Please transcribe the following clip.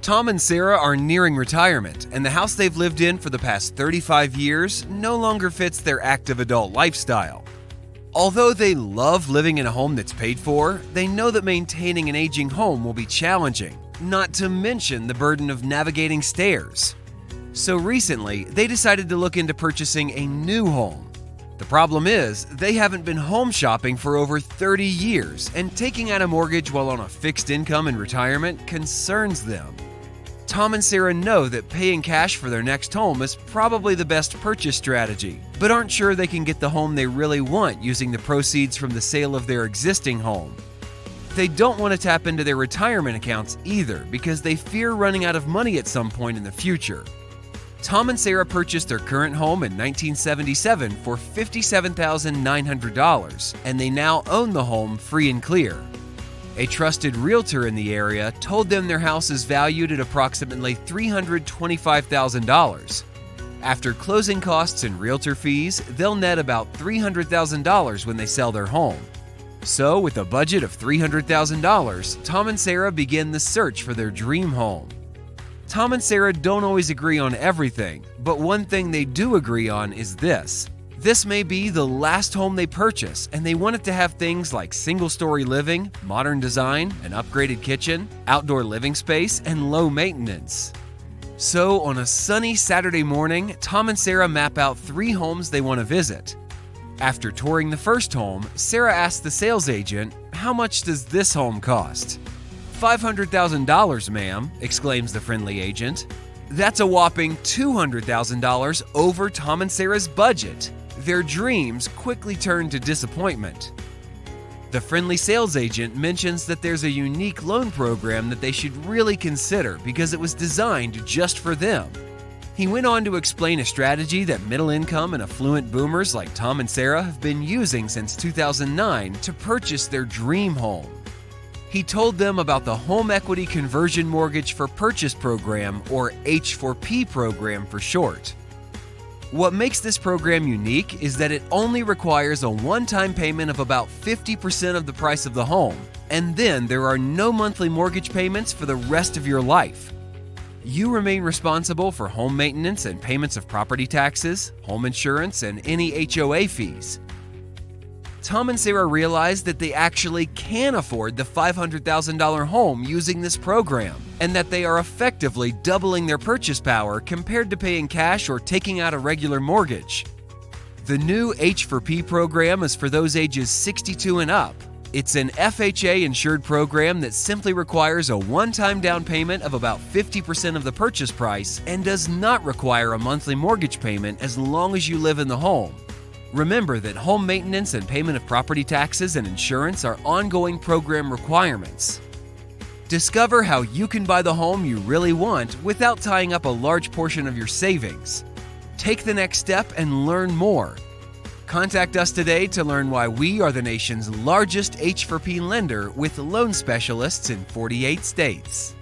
Tom and Sarah are nearing retirement, and the house they've lived in for the past 35 years no longer fits their active adult lifestyle. Although they love living in a home that's paid for, they know that maintaining an aging home will be challenging, not to mention the burden of navigating stairs. So recently, they decided to look into purchasing a new home. The problem is, they haven't been home shopping for over 30 years, and taking out a mortgage while on a fixed income in retirement concerns them. Tom and Sarah know that paying cash for their next home is probably the best purchase strategy, but aren't sure they can get the home they really want using the proceeds from the sale of their existing home. They don't want to tap into their retirement accounts either because they fear running out of money at some point in the future. Tom and Sarah purchased their current home in 1977 for $57,900, and they now own the home free and clear. A trusted realtor in the area told them their house is valued at approximately $325,000. After closing costs and realtor fees, they'll net about $300,000 when they sell their home. So, with a budget of $300,000, Tom and Sarah begin the search for their dream home. Tom and Sarah don't always agree on everything, but one thing they do agree on is this. This may be the last home they purchase, and they want it to have things like single-story living, modern design, an upgraded kitchen, outdoor living space, and low maintenance. So, on a sunny Saturday morning, Tom and Sarah map out 3 homes they want to visit. After touring the first home, Sarah asks the sales agent, "How much does this home cost?" "$500,000, ma'am," exclaims the friendly agent. That's a whopping $200,000 over Tom and Sarah's budget. Their dreams quickly turn to disappointment. The friendly sales agent mentions that there's a unique loan program that they should really consider because it was designed just for them. He went on to explain a strategy that middle-income and affluent boomers like Tom and Sarah have been using since 2009 to purchase their dream home. He told them about the Home Equity Conversion Mortgage for Purchase program, or H4P program for short. What makes this program unique is that it only requires a one-time payment of about 50% of the price of the home, and then there are no monthly mortgage payments for the rest of your life. You remain responsible for home maintenance and payments of property taxes, home insurance, and any HOA fees. Tom and Sarah realized that they actually can afford the $500,000 home using this program, and that they are effectively doubling their purchase power compared to paying cash or taking out a regular mortgage. The new H4P program is for those ages 62 and up. It's an FHA-insured program that simply requires a one-time down payment of about 50% of the purchase price and does not require a monthly mortgage payment as long as you live in the home. Remember that home maintenance and payment of property taxes and insurance are ongoing program requirements. Discover how you can buy the home you really want without tying up a large portion of your savings. Take the next step and learn more. Contact us today to learn why we are the nation's largest H4P lender with loan specialists in 48 states.